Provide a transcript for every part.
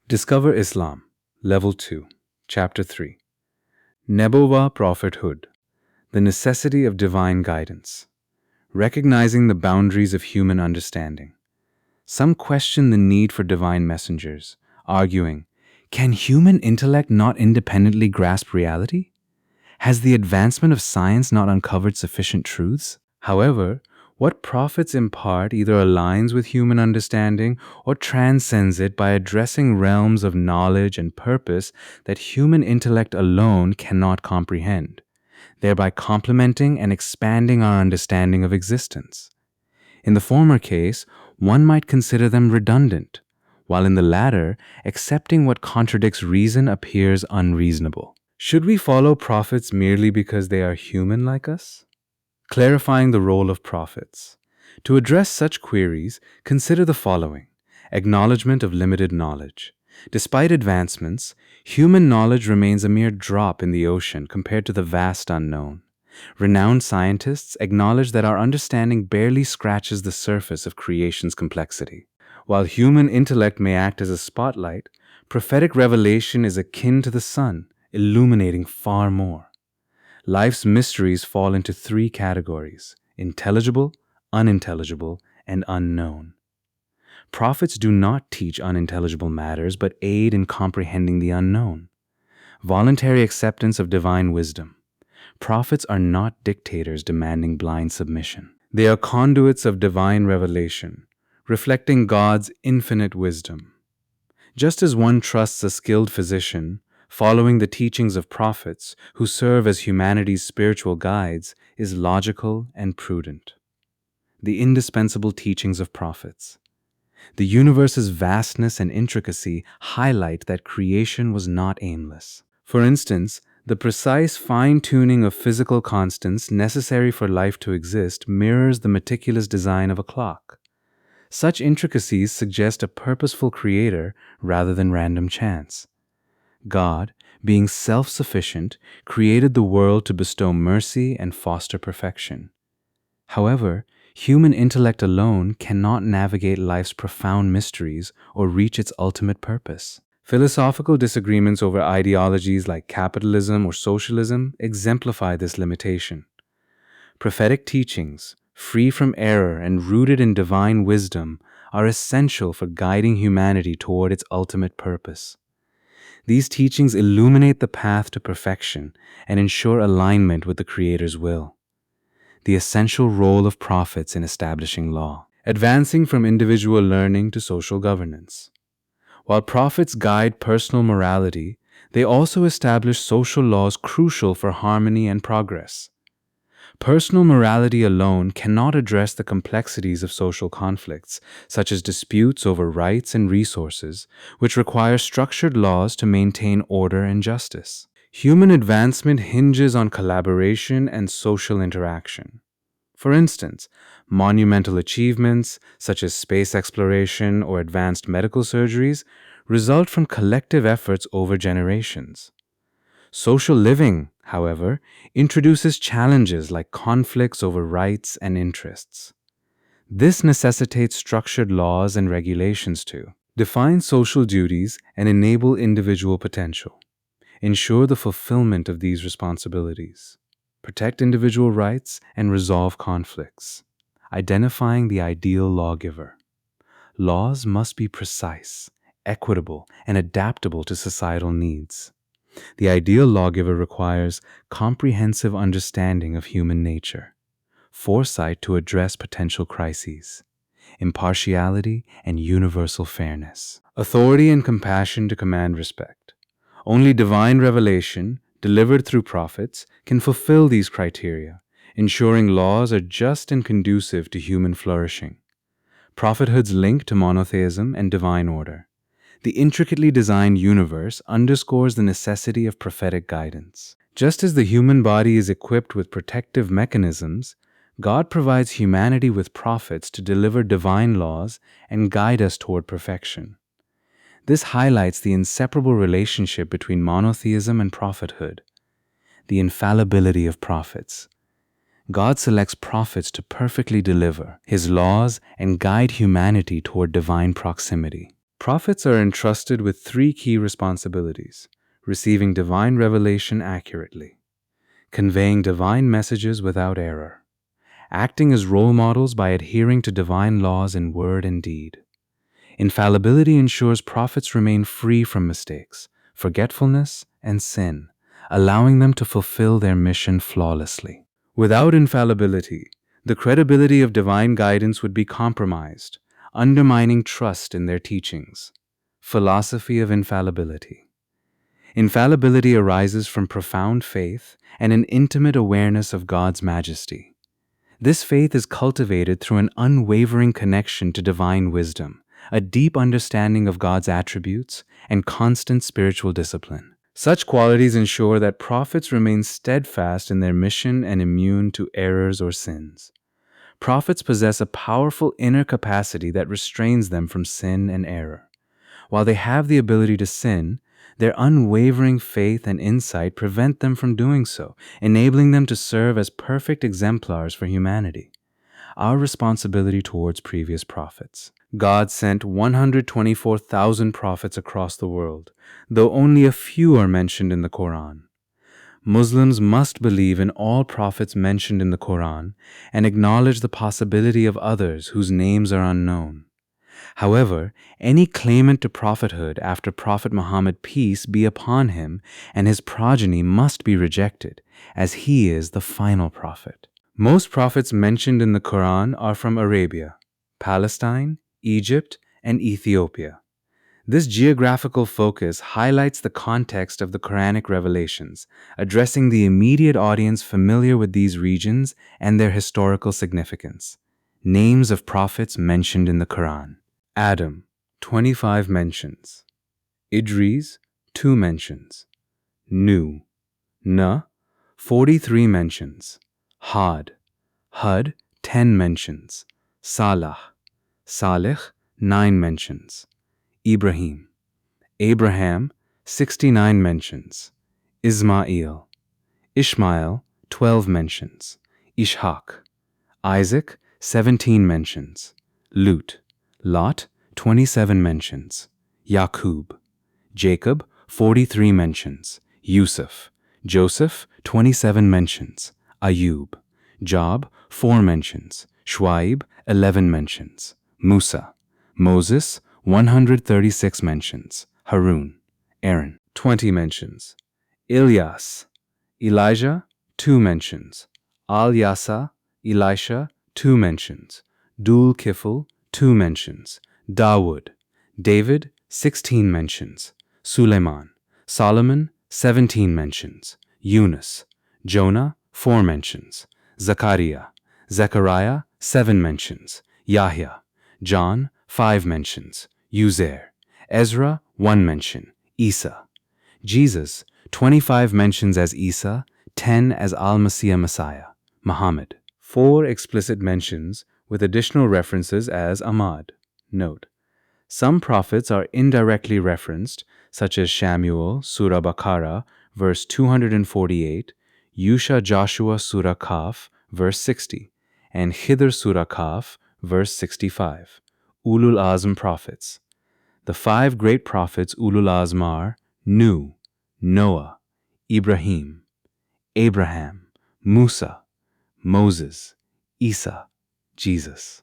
Discover Islam, Level 2, Chapter 3. Nobowah Prophethood, the necessity of divine guidance. Recognizing the boundaries of human understanding. Some question the need for divine messengers, arguing, can human intellect not independently grasp reality? Has the advancement of science not uncovered sufficient truths? However, what prophets impart either aligns with human understanding or transcends it by addressing realms of knowledge and purpose that human intellect alone cannot comprehend, thereby complementing and expanding our understanding of existence. In the former case, one might consider them redundant, while in the latter, accepting what contradicts reason appears unreasonable. Should we follow prophets merely because they are human like us? Clarifying the role of prophets. To address such queries, consider the following. Acknowledgement of limited knowledge. Despite advancements, human knowledge remains a mere drop in the ocean compared to the vast unknown. Renowned scientists acknowledge that our understanding barely scratches the surface of creation's complexity. While human intellect may act as a spotlight, prophetic revelation is akin to the sun, illuminating far more. Life's mysteries fall into three categories: intelligible, unintelligible, and unknown. Prophets do not teach unintelligible matters but aid in comprehending the unknown. Voluntary acceptance of divine wisdom. Prophets are not dictators demanding blind submission. They are conduits of divine revelation, reflecting God's infinite wisdom. Just as one trusts a skilled physician, following the teachings of prophets who serve as humanity's spiritual guides is logical and prudent. The indispensable teachings of prophets. The universe's vastness and intricacy highlight that creation was not aimless. For instance, the precise fine-tuning of physical constants necessary for life to exist mirrors the meticulous design of a clock. Such intricacies suggest a purposeful creator rather than random chance. God, being self-sufficient, created the world to bestow mercy and foster perfection. However, human intellect alone cannot navigate life's profound mysteries or reach its ultimate purpose. Philosophical disagreements over ideologies like capitalism or socialism exemplify this limitation. Prophetic teachings, free from error and rooted in divine wisdom, are essential for guiding humanity toward its ultimate purpose. These teachings illuminate the path to perfection and ensure alignment with the Creator's will. The essential role of prophets in establishing law. Advancing from individual learning to social governance. While prophets guide personal morality, they also establish social laws crucial for harmony and progress. Personal morality alone cannot address the complexities of social conflicts, such as disputes over rights and resources, which require structured laws to maintain order and justice. Human advancement hinges on collaboration and social interaction. For instance, monumental achievements, such as space exploration or advanced medical surgeries, result from collective efforts over generations. Social living, however, introduces challenges like conflicts over rights and interests. This necessitates structured laws and regulations to define social duties and enable individual potential, ensure the fulfillment of these responsibilities, protect individual rights and resolve conflicts, identifying the ideal lawgiver. Laws must be precise, equitable, and adaptable to societal needs. The ideal lawgiver requires comprehensive understanding of human nature, foresight to address potential crises, impartiality and universal fairness, authority and compassion to command respect. Only divine revelation, delivered through prophets, can fulfill these criteria, ensuring laws are just and conducive to human flourishing. Prophethood's link to monotheism and divine order. The intricately designed universe underscores the necessity of prophetic guidance. Just as the human body is equipped with protective mechanisms, God provides humanity with prophets to deliver divine laws and guide us toward perfection. This highlights the inseparable relationship between monotheism and prophethood. The infallibility of prophets. God selects prophets to perfectly deliver His laws and guide humanity toward divine proximity. Prophets are entrusted with three key responsibilities: receiving divine revelation accurately, conveying divine messages without error, acting as role models by adhering to divine laws in word and deed. Infallibility ensures prophets remain free from mistakes, forgetfulness, and sin, allowing them to fulfill their mission flawlessly. Without infallibility, the credibility of divine guidance would be compromised, undermining trust in their teachings. Philosophy of infallibility. Infallibility arises from profound faith and an intimate awareness of God's majesty. This faith is cultivated through an unwavering connection to divine wisdom, a deep understanding of God's attributes, and constant spiritual discipline. Such qualities ensure that prophets remain steadfast in their mission and immune to errors or sins. Prophets possess a powerful inner capacity that restrains them from sin and error. While they have the ability to sin, their unwavering faith and insight prevent them from doing so, enabling them to serve as perfect exemplars for humanity. Our responsibility towards previous prophets. God sent 124,000 prophets across the world, though only a few are mentioned in the Qur'an. Muslims must believe in all prophets mentioned in the Qur'an and acknowledge the possibility of others whose names are unknown. However, any claimant to prophethood after Prophet Muhammad, peace be upon him, and his progeny must be rejected, as he is the final prophet. Most prophets mentioned in the Quran are from Arabia, Palestine, Egypt, and Ethiopia. This geographical focus highlights the context of the Quranic revelations, addressing the immediate audience familiar with these regions and their historical significance. Names of prophets mentioned in the Quran. Adam, 25 mentions. Idris, 2 mentions. Nuh, 43 mentions. Hud, 10 mentions. Salih, 9 mentions. Abraham, 69 mentions. Ishmael, 12 mentions. Ishaq, Isaac, 17 mentions. Lot, 27 mentions. Jacob, 43 mentions. Joseph, 27 mentions. Ayub, Job, 4 mentions. Shuaib, 11 mentions. Moses, 136 mentions. Aaron, 20 mentions. Elijah, 2 mentions. Al-Yasa, Elisha, 2 mentions. Dul-Kifl, 2 mentions. David, 16 mentions. Solomon, 17 mentions. Jonah, 4 mentions. Zechariah, 7 mentions. Yahya, John, 5 mentions. Ezra, 1 mention. Isa, Jesus, 25 mentions as Isa, 10 as Al-Masih Messiah. Muhammad, 4 explicit mentions with additional references as Ahmad. Note: some prophets are indirectly referenced, such as Shamuel, Surah Baqarah, verse 248, Yusha Joshua Surah Kaf, verse 60, and Khidr Surah Kaf, verse 65. Ulul-Azm Prophets. The 5 great prophets Ulul-Azm are Nuh, Noah, Ibrahim, Abraham, Musa, Moses, Isa, Jesus.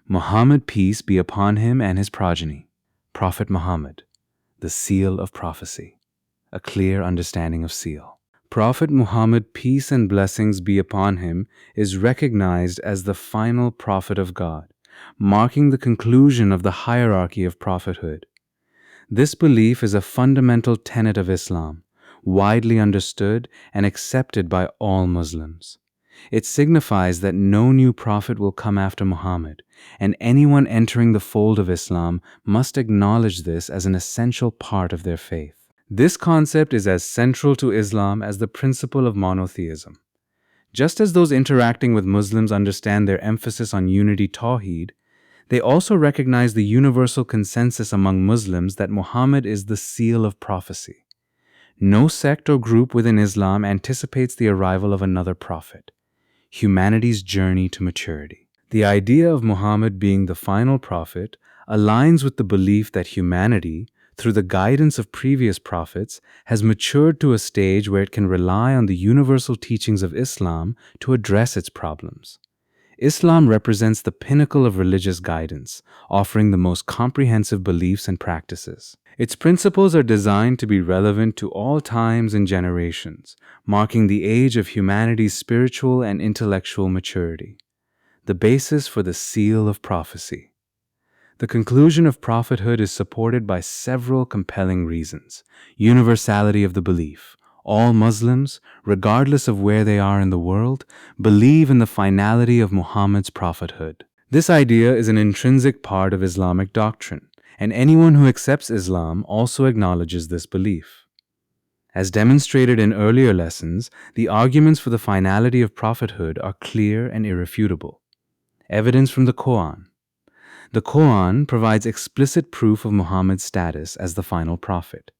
Muhammad, peace be upon him and his progeny. Prophet Muhammad, the seal of prophecy. A clear understanding of seal. Prophet Muhammad, peace and blessings be upon him, is recognized as the final prophet of God, marking the conclusion of the hierarchy of prophethood. This belief is a fundamental tenet of Islam, widely understood and accepted by all Muslims. It signifies that no new prophet will come after Muhammad, and anyone entering the fold of Islam must acknowledge this as an essential part of their faith. This concept is as central to Islam as the principle of monotheism. Just as those interacting with Muslims understand their emphasis on unity Tawheed, they also recognize the universal consensus among Muslims that Muhammad is the seal of prophecy. No sect or group within Islam anticipates the arrival of another prophet. Humanity's journey to maturity. The idea of Muhammad being the final prophet aligns with the belief that humanity, through the guidance of previous prophets, has matured to a stage where it can rely on the universal teachings of Islam to address its problems. Islam represents the pinnacle of religious guidance, offering the most comprehensive beliefs and practices. Its principles are designed to be relevant to all times and generations, marking the age of humanity's spiritual and intellectual maturity. The basis for the seal of prophecy. The conclusion of prophethood is supported by several compelling reasons. Universality of the belief. All Muslims, regardless of where they are in the world, believe in the finality of Muhammad's prophethood. This idea is an intrinsic part of Islamic doctrine, and anyone who accepts Islam also acknowledges this belief. As demonstrated in earlier lessons, the arguments for the finality of prophethood are clear and irrefutable. Evidence from the Qur'an. The Qur'an provides explicit proof of Muhammad's status as the final prophet.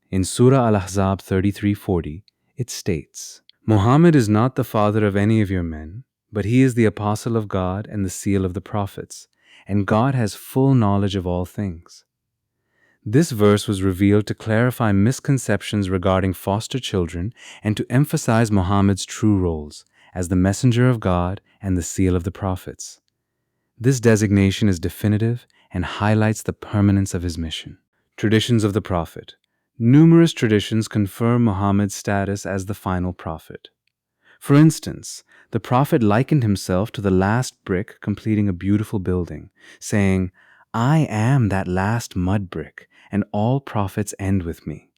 In Surah Al-Ahzab 33:40, it states, "Muhammad is not the father of any of your men, but he is the apostle of God and the seal of the prophets, and God has full knowledge of all things." This verse was revealed to clarify misconceptions regarding foster children and to emphasize Muhammad's true roles as the messenger of God and the seal of the prophets. This designation is definitive and highlights the permanence of his mission. Traditions of the Prophet. Numerous traditions confirm Muhammad's status as the final prophet. For instance, the Prophet likened himself to the last brick completing a beautiful building, saying, "I am that last mud brick, and all prophets end with me."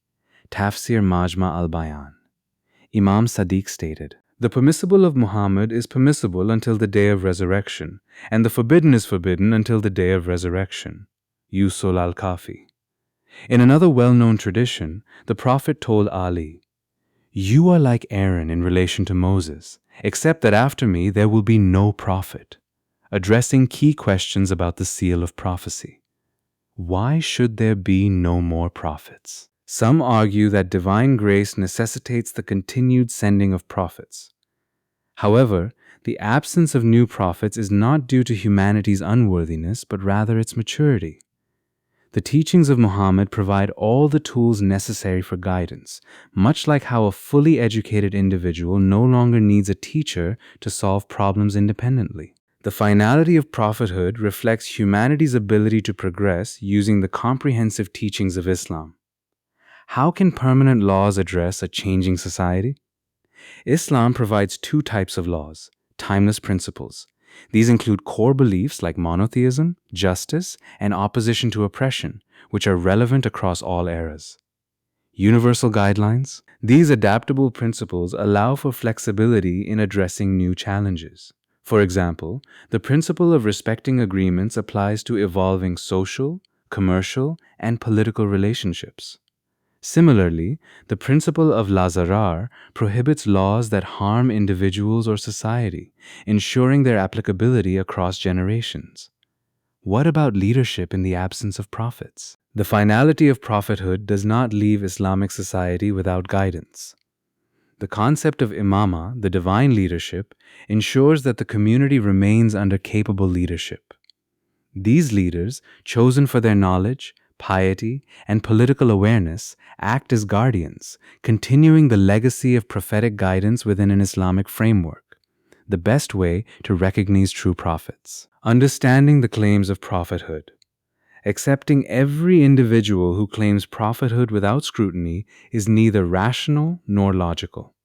Tafsir Majma al-Bayan. Imam Sadiq stated, "The permissible of Muhammad is permissible until the day of resurrection, and the forbidden is forbidden until the day of resurrection." Usul al-Kafi. In another well-known tradition, the Prophet told Ali, "You are like Aaron in relation to Moses, except that after me there will be no prophet," addressing key questions about the seal of prophecy. Why should there be no more prophets? Some argue that divine grace necessitates the continued sending of prophets. However, the absence of new prophets is not due to humanity's unworthiness, but rather its maturity. The teachings of Muhammad provide all the tools necessary for guidance, much like how a fully educated individual no longer needs a teacher to solve problems independently. The finality of prophethood reflects humanity's ability to progress using the comprehensive teachings of Islam. How can permanent laws address a changing society? Islam provides two types of laws: timeless principles. These include core beliefs like monotheism, justice, and opposition to oppression, which are relevant across all eras. Universal guidelines. These adaptable principles allow for flexibility in addressing new challenges. For example, the principle of respecting agreements applies to evolving social, commercial, and political relationships. Similarly, the principle of la zarar prohibits laws that harm individuals or society, ensuring their applicability across generations. What about leadership in the absence of prophets? The finality of prophethood does not leave Islamic society without guidance. The concept of imama, the divine leadership, ensures that the community remains under capable leadership. These leaders, chosen for their knowledge, piety, and political awareness, act as guardians, continuing the legacy of prophetic guidance within an Islamic framework. The best way to recognize true prophets. Understanding the claims of prophethood. Accepting every individual who claims prophethood without scrutiny is neither rational nor logical.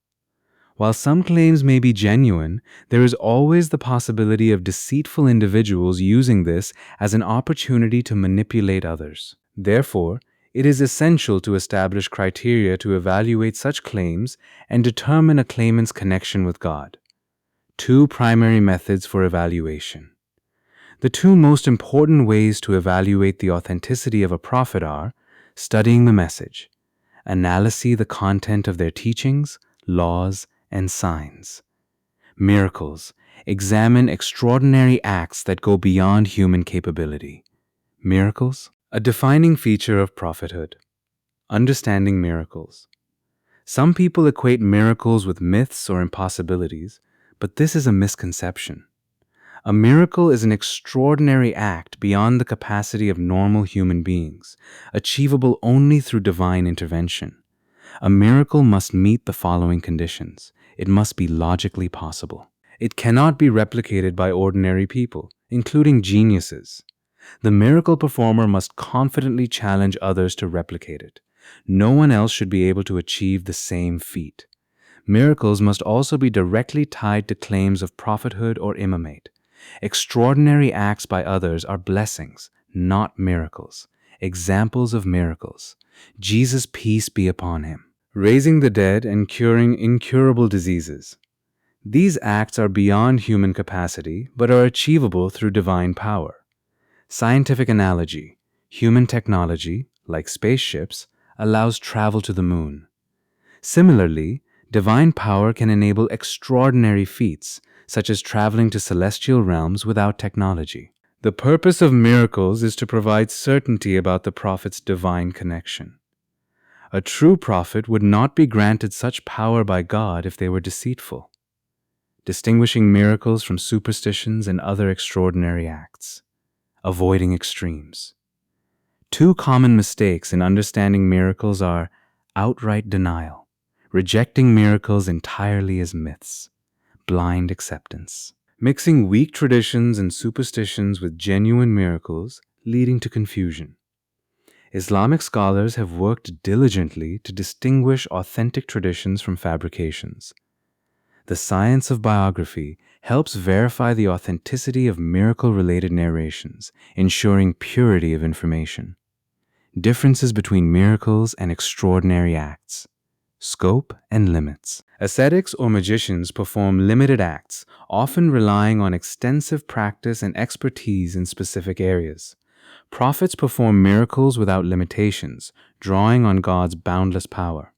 While some claims may be genuine, there is always the possibility of deceitful individuals using this as an opportunity to manipulate others. Therefore, it is essential to establish criteria to evaluate such claims and determine a claimant's connection with God. Two primary methods for evaluation. The two most important ways to evaluate the authenticity of a prophet are studying the message, analyze the content of their teachings, laws, and signs. Miracles. Examine extraordinary acts that go beyond human capability. Miracles. A defining feature of prophethood. Understanding miracles. Some people equate miracles with myths or impossibilities, but this is a misconception. A miracle is an extraordinary act beyond the capacity of normal human beings, achievable only through divine intervention. A miracle must meet the following conditions. It must be logically possible. It cannot be replicated by ordinary people, including geniuses. The miracle performer must confidently challenge others to replicate it. No one else should be able to achieve the same feat. Miracles must also be directly tied to claims of prophethood or imamate. Extraordinary acts by others are blessings, not miracles. Examples of miracles: Jesus, peace be upon him, raising the dead and curing incurable diseases. These acts are beyond human capacity but are achievable through divine power. Scientific analogy: human technology, like spaceships, allows travel to the moon. Similarly, divine power can enable extraordinary feats, such as traveling to celestial realms without technology. The purpose of miracles is to provide certainty about the prophet's divine connection. A true prophet would not be granted such power by God if they were deceitful. Distinguishing miracles from superstitions and other extraordinary acts. Avoiding extremes. Two common mistakes in understanding miracles are outright denial, rejecting miracles entirely as myths, blind acceptance, mixing weak traditions and superstitions with genuine miracles, leading to confusion. Islamic scholars have worked diligently to distinguish authentic traditions from fabrications. The science of biography helps verify the authenticity of miracle-related narrations, ensuring purity of information. Differences between miracles and extraordinary acts. Scope and limits. Ascetics or magicians perform limited acts, often relying on extensive practice and expertise in specific areas. Prophets perform miracles without limitations, drawing on God's boundless power.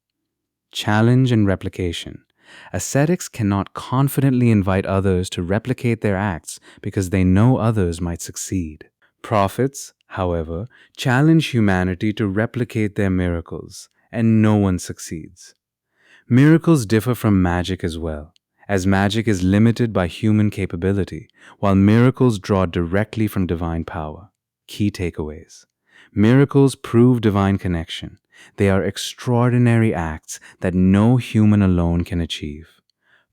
Challenge and replication. Ascetics cannot confidently invite others to replicate their acts because they know others might succeed. Prophets, however, challenge humanity to replicate their miracles, and no one succeeds. Miracles differ from magic as well, as magic is limited by human capability, while miracles draw directly from divine power. Key takeaways. Miracles prove divine connection. They are extraordinary acts that no human alone can achieve.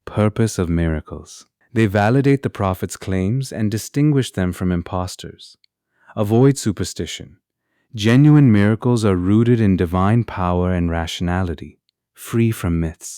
Purpose of miracles. They validate the prophet's claims and distinguish them from impostors. Avoid superstition. Genuine miracles are rooted in divine power and rationality, free from myths.